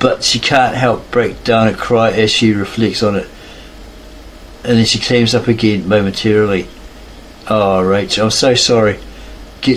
but she can't help break down and cry as she reflects on it. And then she climbs up again momentarily. Oh, Rachel, I'm so sorry. Jenna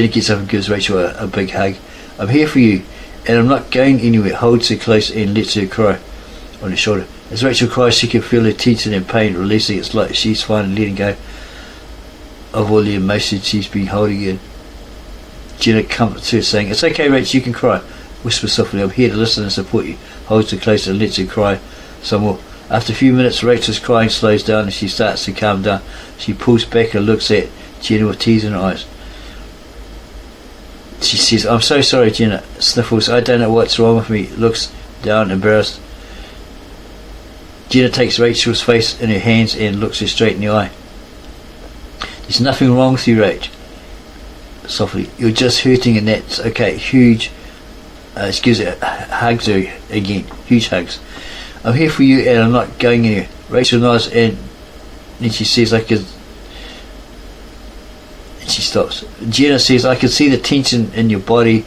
gets up and gives Rachel a big hug. I'm here for you, and I'm not going anywhere. Holds her close and lets her cry on her shoulder. As Rachel cries, she can feel her tension and pain releasing. It's like she's finally letting go of all the emotions she's been holding in. Jenna comforts her, saying, "It's okay, Rachel, you can cry." Whispers softly, "I'm here to listen and support you." Holds her close and lets her cry some more. After a few minutes, Rachel's crying slows down and she starts to calm down. She pulls back and looks at Jenna with tears in her eyes. She says, "I'm so sorry, Jenna." Sniffles, "I don't know what's wrong with me." Looks down, embarrassed. Jenna takes Rachel's face in her hands and looks her straight in the eye. "There's nothing wrong with you, Rach." Softly, "You're just hurting and that's okay." Huge, excuse me, hugs her again. Huge hugs. "I'm here for you and I'm not going anywhere." Rachel nods and then she says, and she stops. Jenna says, "I can see the tension in your body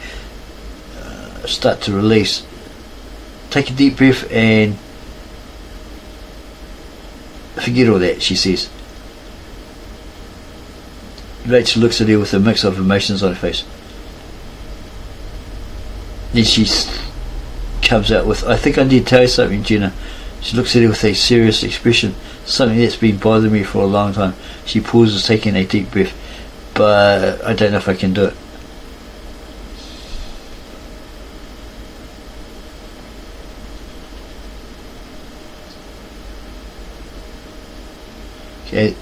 start to release. Take a deep breath and forget all that," she says. Rachel looks at her with a mix of emotions on her face. Then she comes out with, "I think I need to tell you something, Jenna." She looks at her with a serious expression. "Something that's been bothering me for a long time." She pauses, taking a deep breath. "But I don't know if I can do it." Okay.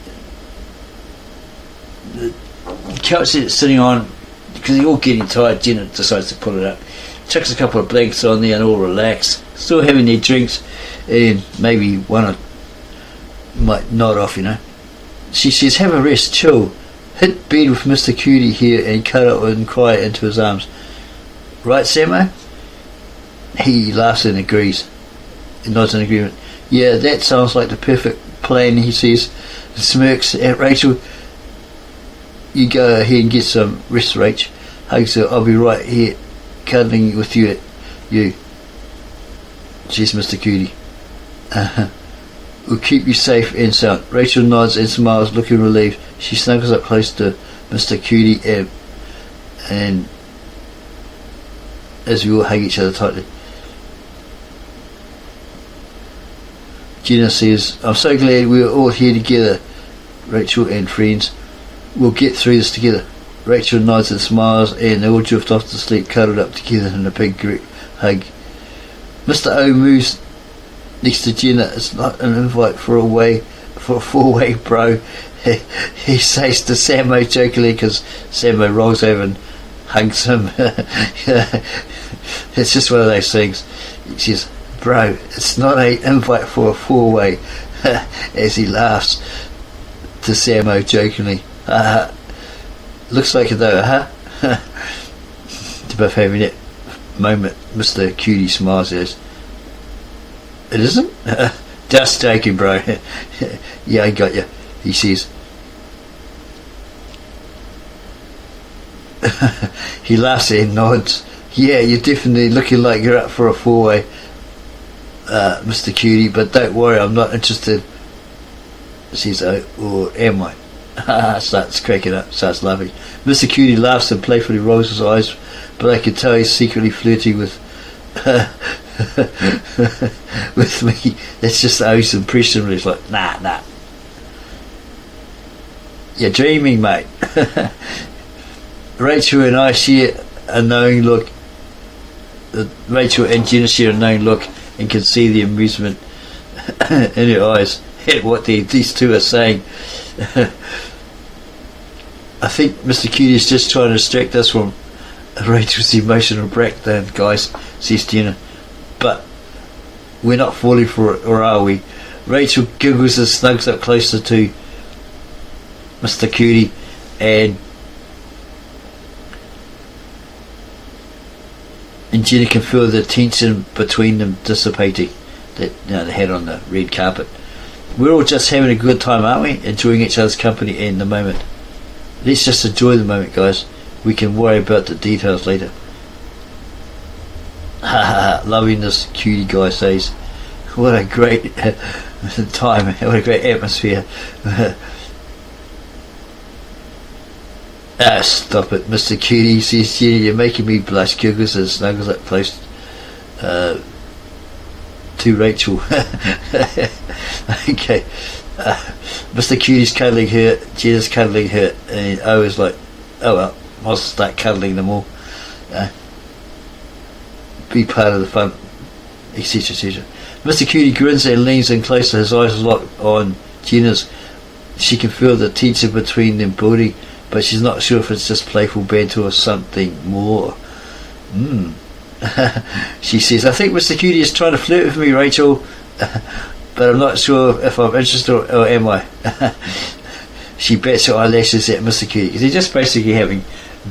The couch that it's sitting on, because they're all getting tired, Jenna decides to pull it up. Chucks a couple of blankets on there and all relax, still having their drinks, and maybe one might nod off, She says, "Have a rest, chill. Hit bed with Mr. Cutie here and cuddle and cry into his arms. Right, Samo?" He laughs and agrees. He nods in agreement. "Yeah, that sounds like the perfect plan," he says. Smirks at Rachel. "You go ahead and get some rest, Rach." Hugs her. "I'll be right here cuddling with you." Says Mr. Cutie. "We'll keep you safe and sound." Rachel nods and smiles, looking relieved. She snuggles up close to Mr. Cutie and as we all hug each other tightly. Jenna says, "I'm so glad we're all here together, Rachel and friends. We'll get through this together." Rachel nods and smiles, and they all drift off to sleep, cuddled up together in a big group hug. Mr. O moves next to Jenna. "It's not an invite for a four-way, bro," he says to Samo jokingly, because Samo rolls over and hugs him. It's just one of those things. He says, "Bro, it's not an invite for a four-way," as he laughs to Samo jokingly. "Looks like it though, huh?" They're both having that moment. Mr. Cutie smiles as, "It isn't?" "Just joking, bro." "Yeah, I got you," he says. He laughs and nods. "Yeah, you're definitely looking like you're up for a four-way, Mr. Cutie, but don't worry, I'm not interested," says O, "or am I?" Starts cracking up, starts laughing. Mr. Cutie laughs and playfully rolls his eyes, but I can tell he's secretly flirting with with me. That's just O's impression. He's like, nah. "You're dreaming, mate." Rachel and I share a knowing look. Rachel and Jenna share a knowing look and can see the amusement in her eyes at what these two are saying. "I think Mr. Cutie is just trying to distract us from Rachel's emotional breakdown, guys," says Jenna. "But we're not falling for it, or are we?" Rachel giggles and snugs up closer to Mr. Cutie, and Jenna can feel the tension between them dissipating that they had on the red carpet. "We're all just having a good time, aren't we? Enjoying each other's company in the moment. Let's just enjoy the moment, guys. We can worry about the details later." loving this cutie guy, says. What a great time, what a great atmosphere. Stop it, Mr. Cutie, says Jenny, you're making me blush, giggles and snuggles up close to Rachel. Okay. Mr. Cutie's cuddling her, Jenna's cuddling her, and O is like, oh well, I'll start cuddling them all. Be part of the fun, etc, etc. Mr. Cutie grins and leans in closer, his eyes locked on Jenna's. She can feel the tension between them building, but she's not sure if it's just playful banter or something more. She says, I think Mr. Cutie is trying to flirt with me, Rachel, but I'm not sure if I'm interested or am I. She bats her eyelashes at Mr. Cutie, because they're just basically having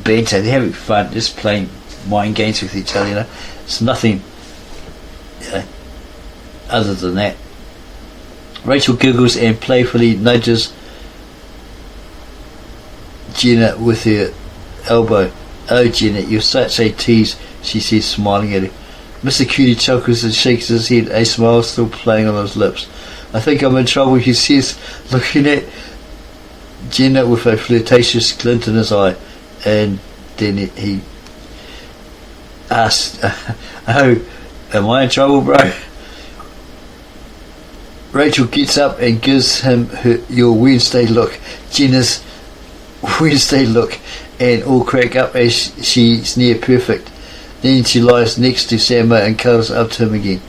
banter, they're having fun, just playing mind games with each other, you know. It's nothing, you know, other than that. Rachel giggles and playfully nudges Jenna with her elbow. Oh, Jenna, you're such a tease, she says, smiling at her. Mr. Cutie chuckles and shakes his head, a smile still playing on his lips. I think I'm in trouble, he says, looking at Jenna with a flirtatious glint in his eye. And then he asks, oh, am I in trouble, bro? Rachel gets up and gives him your Wednesday look, Jenna's Wednesday look, and all crack up as she's near perfect. Then she lies next to Sammo and cuddles up to him again.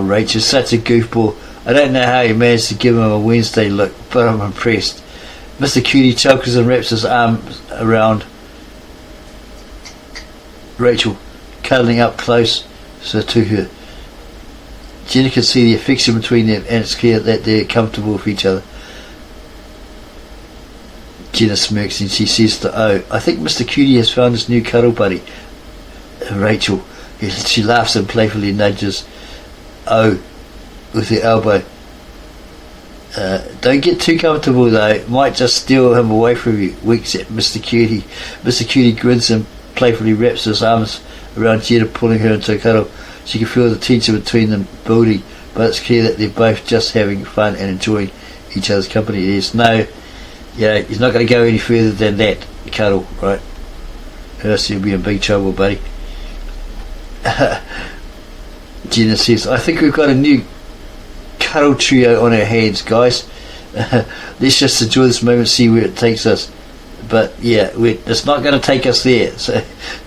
Rachel, such a goofball. I don't know how you managed to give him a Wednesday look, but I'm impressed. Mr. Cutie chuckles and wraps his arms around Rachel, cuddling up close to her. Jenna can see the affection between them, and it's clear that they're comfortable with each other. Jenna smirks and she says to O, I think Mr. Cutie has found his new cuddle buddy. Rachel, she laughs and playfully nudges O with her elbow. Don't get too comfortable though, might just steal him away from you, winks at Mr. Cutie. Mr. Cutie grins and playfully wraps his arms around Jenna, pulling her into a cuddle. She can feel the tension between them building, but it's clear that they're both just having fun and enjoying each other's company. There's no, he's not going to go any further than that cuddle, right? Or else you'll be in big trouble, buddy. Jenna says, I think we've got a new cuddle trio on our hands, guys. Let's just enjoy this moment, see where it takes us. But yeah, it's not going to take us there, so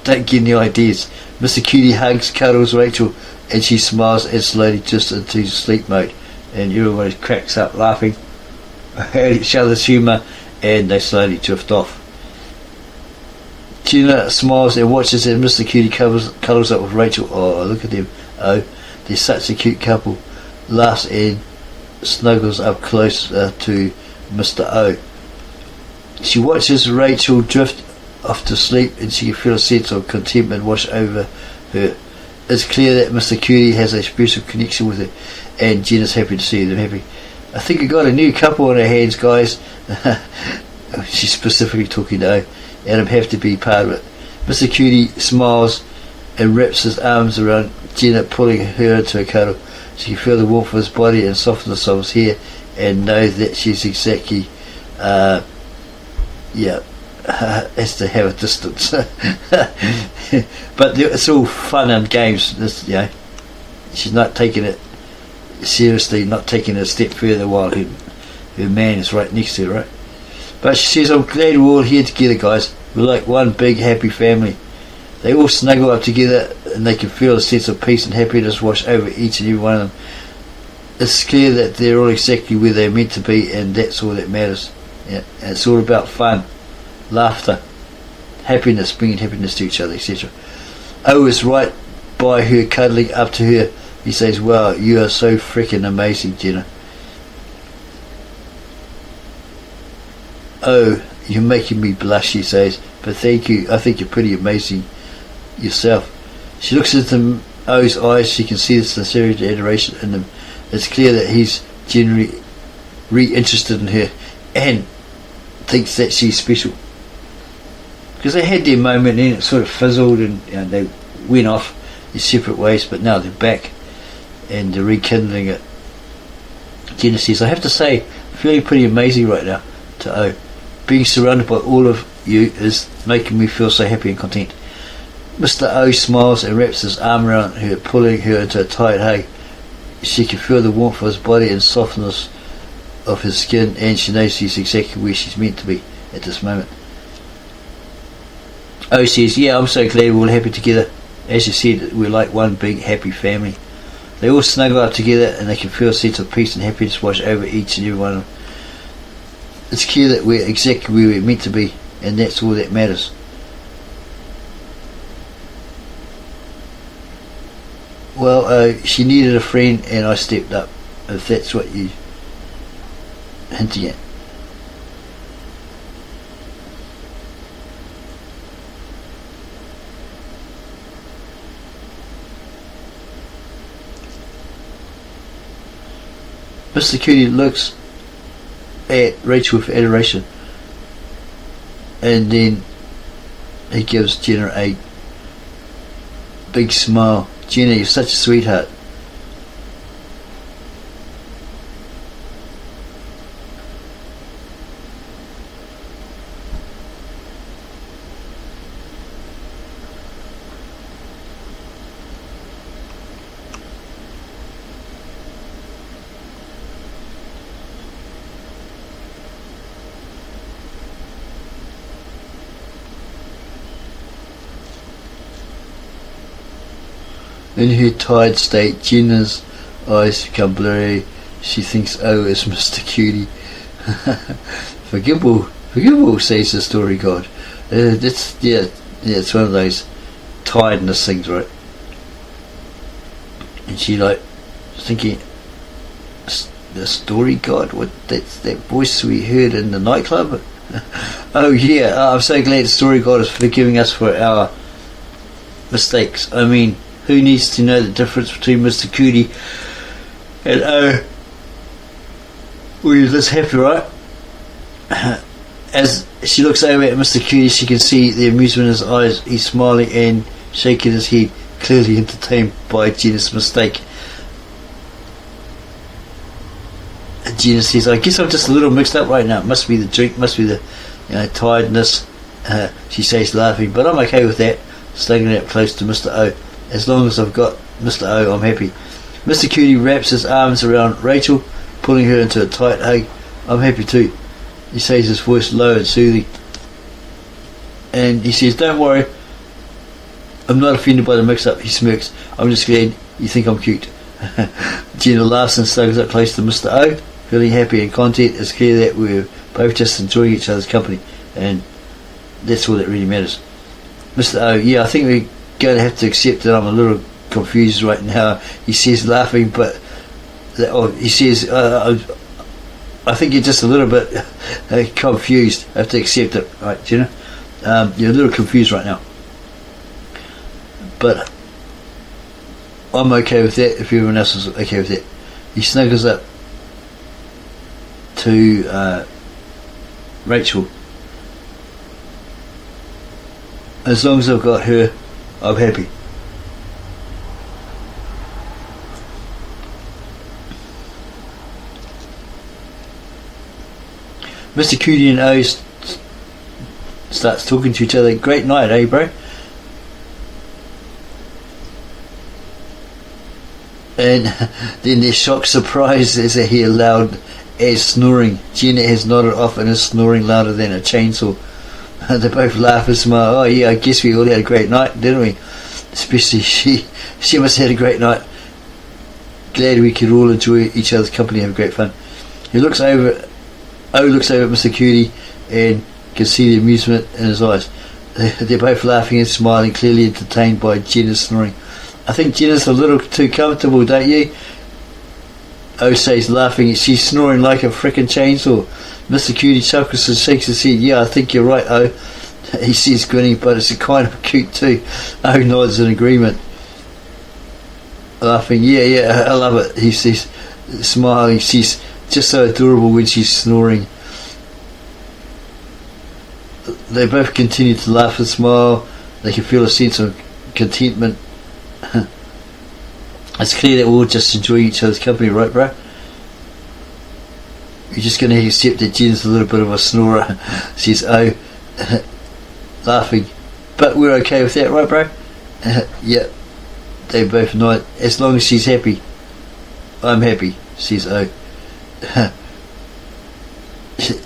don't get any ideas. Mr. Cutie hugs, cuddles Rachel, and she smiles and slowly drifts into sleep mode, and everyone cracks up laughing at each other's humour, and they slowly drift off. Jenna smiles and watches as Mr. Cutie cuddles up with Rachel. Oh, look at them. Oh, they're such a cute couple. Laughs and snuggles up close to Mr. O. She watches Rachel drift off to sleep, and she can feel a sense of contentment wash over her. It's clear that Mr. Cutie has a special connection with her, and Jenna's happy to see them happy. I think we've got a new couple on our hands, guys. She's specifically talking to O, and I'm happy to be part of it. Mr. Cutie smiles and wraps his arms around Jenna, pulling her into a cuddle. She can feel the warmth of his body and softness of his hair, and knows that she's exactly has to have a distance. But it's all fun and games. She's not taking it seriously, not taking it a step further while her man is right next to her, right? But she says, I'm glad we're all here together, guys. We're like one big happy family. They all snuggle up together, and they can feel a sense of peace and happiness wash over each and every one of them. It's clear that they're all exactly where they're meant to be, and that's all that matters. Yeah, and it's all about fun, laughter, happiness, bringing happiness to each other, etc. O is right by her, cuddling up to her. He says, wow, you are so freaking amazing, Jenna. Oh, you're making me blush, she says, but thank you, I think you're pretty amazing yourself. She looks into O's eyes. She can see the sincerity and adoration in them. It's clear that he's genuinely re-interested in her and thinks that she's special, because they had their moment and it sort of fizzled, and they went off, in separate ways, but now they're back and they're rekindling it. Jenna says, I have to say, feeling pretty amazing right now to O. Being surrounded by all of you is making me feel so happy and content. Mr. O smiles and wraps his arm around her, pulling her into a tight hug. She can feel the warmth of his body and softness of his skin, and she knows he's exactly where she's meant to be at this moment. O says, yeah, I'm so glad we're all happy together. As you said, we're like one big happy family. They all snuggle up together and they can feel a sense of peace and happiness wash over each and every one of them. It's clear that we're exactly where we're meant to be, and that's all that matters. Well, she needed a friend and I stepped up, if that's what you're hinting at. Mr. Cutie looks at Rachel with adoration, and then he gives Jenna a big smile. Jenna, you're such a sweetheart. In her tired state, Jenna's eyes become blurry. She thinks, oh, it's Mr. Cutie. Forgivable, says the story god. It's one of those tiredness things, right? And she like thinking, the story god? What? That's that voice we heard in the nightclub? Oh yeah, I'm so glad the story god is forgiving us for our mistakes. I mean, who needs to know the difference between Mr. Cootie and O? We're just happy, right? As she looks over at Mr. Cootie, she can see the amusement in his eyes. He's smiling and shaking his head, clearly entertained by Jenna's mistake. And Jenna says, I guess I'm just a little mixed up right now. It must be the drink, must be the tiredness, she says, laughing, but I'm okay with that, snuggling up close to Mr. O. As long as I've got Mr. O, I'm happy. Mr. Cutie wraps his arms around Rachel, pulling her into a tight hug. I'm happy too, he says, his voice low and soothing. And he says, don't worry, I'm not offended by the mix-up, he smirks. I'm just glad you think I'm cute. Jenna laughs and snuggles up close to Mr. O, feeling happy and content. It's clear that we're both just enjoying each other's company, and that's all that really matters. Mr. O, yeah, I think we're going to have to accept that I'm a little confused right now, he says, laughing, but he says, I think you're just a little bit confused. I have to accept it, right, Jenna? You're a little confused right now, but I'm okay with that if everyone else is okay with that. He snuggles up to Rachel. As long as I've got her, I'm happy. Mr. Cootie and O starts talking to each other. Great night, eh, bro? And then their shocked surprise as they hear loud as snoring. Jenna has nodded off and is snoring louder than a chainsaw. They both laugh and smile. Oh yeah, I guess we all had a great night, didn't we? Especially she must have had a great night. Glad we could all enjoy each other's company and have great fun. O looks over at Mr. Cutie and can see the amusement in his eyes. They're both laughing and smiling, clearly entertained by Jenna's snoring. I think Jenna's a little too comfortable, don't you? O says, laughing. She's snoring like a frickin' chainsaw. Mr. Cutie chuckles and shakes his head. Yeah, I think you're right, O. He says, grinning, but it's kind of cute too. O nods in agreement, laughing. Yeah, I love it, he says, smiling. She's just so adorable when she's snoring. They both continue to laugh and smile. They can feel a sense of contentment It's clear that we're all just enjoying each other's company, right, bro? You're just going to accept that Jen's a little bit of a snorer, says O, laughing. But we're okay with that, right, bro? Yeah, they both nod. As long as she's happy. I'm happy, says O.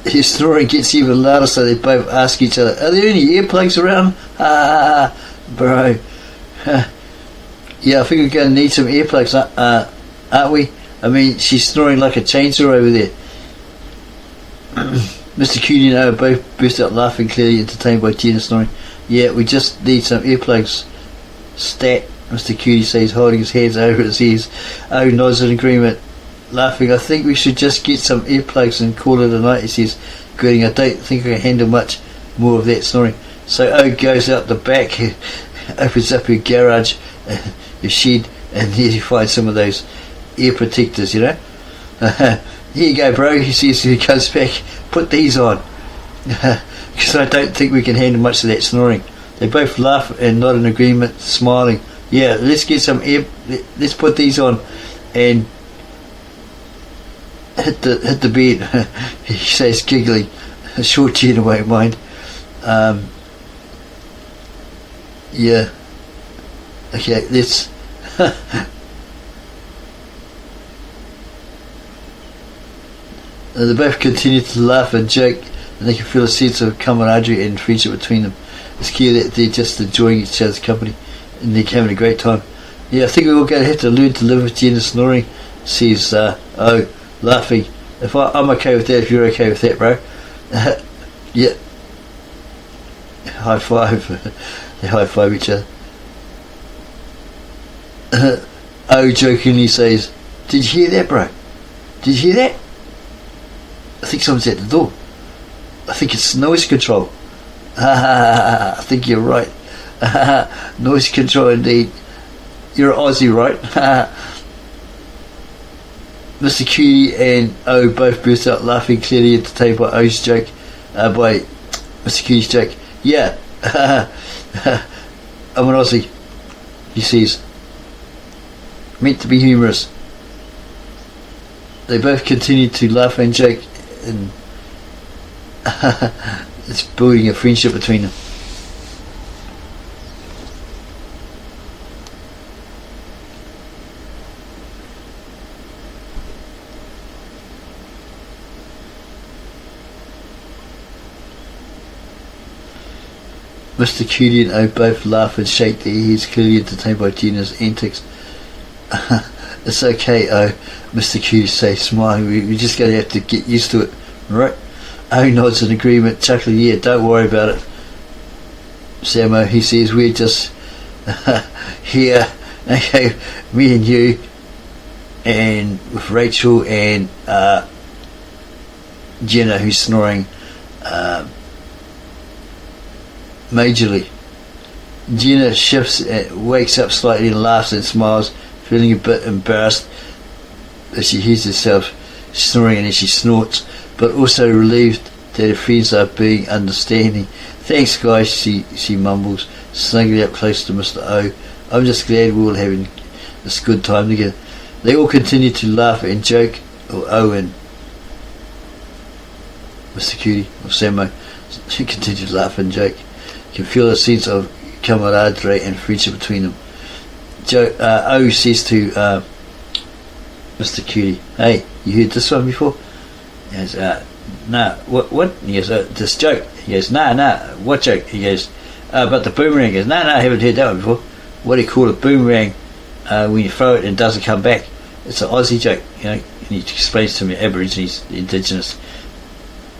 His snoring gets even louder, so they both ask each other, are there any earplugs around? Bro. Yeah, I think we're going to need some earplugs, aren't we? I mean, she's snoring like a chainsaw over there. Mr. Cutie and I both burst out laughing, clearly entertained by Jenna's snoring. Yeah, we just need some earplugs. Stat, Mr. Cutie says, holding his hands over his ears. Oh, nods in agreement, laughing. I think we should just get some earplugs and call it a night, he says, grinning. I don't think I can handle much more of that snoring. So O goes out the back, opens up her garage, her shed, and there you find some of those ear protectors, you know. Here you go, bro, he says as he comes back. Put these on. Because I don't think we can handle much of that snoring. They both laugh and nod in agreement, smiling. Yeah, let's get some air. Let's put these on and hit the bed. He says, giggling. A short Jenna won't mind. Yeah. Okay, let's. They both continue to laugh and joke, and they can feel a sense of camaraderie and friendship between them. It's clear that they're just enjoying each other's company and they're having a great time. Yeah, I think we're all going to have to learn to live with Jenna snoring, says O, laughing. I'm okay with that if you're okay with that, bro. Yeah. High five. They high five each other. O jokingly says, did you hear that, bro? Did you hear that? I think someone's at the door. I think it's noise control. I think you're right. Noise control indeed. You're an Aussie, right? Mr. Cutie and O both burst out laughing, clearly entertained by O's joke. By Mr. Cutie's joke. Yeah. I'm an Aussie, he says. Meant to be humorous. They both continue to laugh and joke, and it's building a friendship between them. Mr. Cutie and O both laugh and shake their heads, clearly entertained by Jenna's antics. It's okay, O, Mr. Cutie says, smiling. We're just going to have to get used to it, right? O nods in agreement, chuckling. Yeah, don't worry about it, Samo, he says. We're just here, okay, me and you, and with Rachel and Jenna, who's snoring majorly. Jenna shifts, wakes up slightly and laughs and smiles, feeling a bit embarrassed as she hears herself snoring and as she snorts, but also relieved that her friends are being understanding. Thanks, guys, she mumbles, snuggling up close to Mr. O. I'm just glad we're all having this good time together. They all continue to laugh and joke. O and Mr. Cutie, or Samo, continue to laugh and joke. You can feel a sense of camaraderie and friendship between them. O says to Mr. Cutie, hey, you heard this one before? He goes, nah, what? He goes, this joke. He goes, nah, what joke? He goes, about the boomerang. He goes, nah, I haven't heard that one before. What do you call a boomerang when you throw it and it doesn't come back? It's an Aussie joke, you know. And he explains to me, Aborigines, the Indigenous.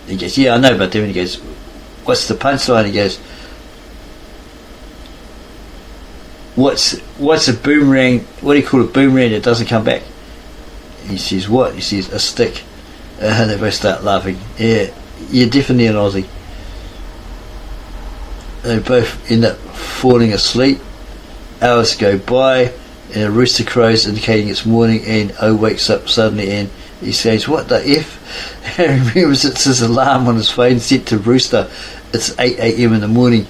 He goes, yeah, I know about them. And he goes, what's the punchline? He goes, What's a boomerang? What do you call a boomerang that doesn't come back? He says, what? He says, a stick. They both start laughing. Yeah, you're definitely an Aussie. They both end up falling asleep. Hours go by, and a rooster crows, indicating it's morning, and O wakes up suddenly and he says, what the F? And remembers it's his alarm on his phone set to rooster. It's 8 a.m. in the morning.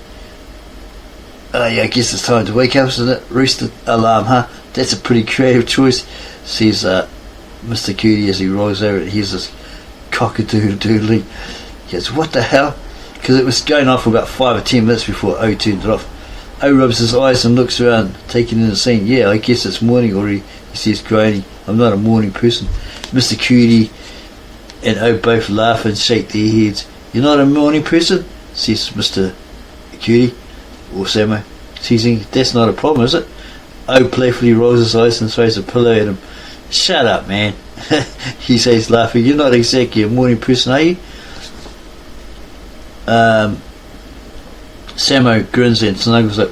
Oh yeah, I guess it's time to wake up, isn't it? Rooster alarm, huh? That's a pretty creative choice, says Mr. Cutie as he rolls over and hears this cock-a-doodle-doodling. He goes, what the hell? Because it was going on for about 5 or 10 minutes before O turned it off. O rubs his eyes and looks around, taking in the scene. Yeah, I guess it's morning already, he says, groaning. I'm not a morning person. Mr. Cutie and O both laugh and shake their heads. You're not a morning person? Says Mr. Cutie, or Samo, teasing. That's not a problem, is it? O playfully rolls his eyes and throws a pillow at him. Shut up, man, he says, laughing. You're not exactly a morning person, are you? Samo grins and snuggles up.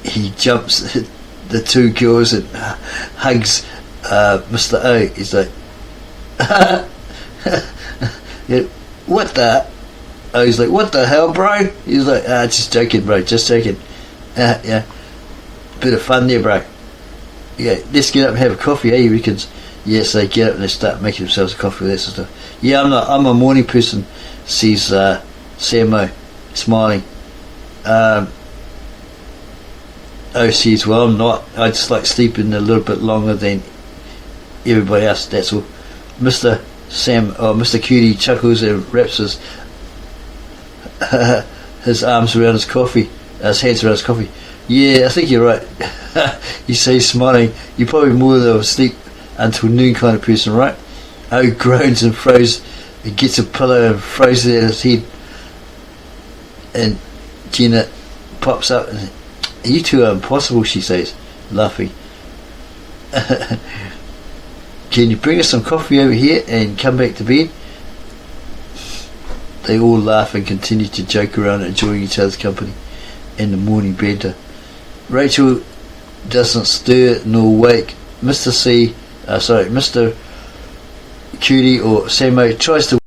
He jumps the two girls and hugs Mr. O. He's like, yeah, what the? Oh, he's like, what the hell, bro? He's like, just joking, bro, just joking. Yeah, bit of fun there, bro. Yeah, let's get up and have a coffee, eh, he reckons. Yes, they get up and they start making themselves a coffee with that sort of stuff. Yeah, I'm a morning person, says Samo, smiling. Oh, says, well, I'm not. I just like sleeping a little bit longer than everybody else, that's all. Mr. Cutie chuckles and wraps his arms around his hands around his coffee. Yeah, I think you're right. He says, smiling. You're probably more of a sleep until noon kind of person, right? Oh groans and throws. He gets a pillow and throws it at his head. And Jenna pops up and, you two are impossible, she says, laughing. Can you bring us some coffee over here and come back to bed? They all laugh and continue to joke around, enjoying each other's company and the morning banter. Rachel doesn't stir nor wake. Mr. Cutie or Samo tries to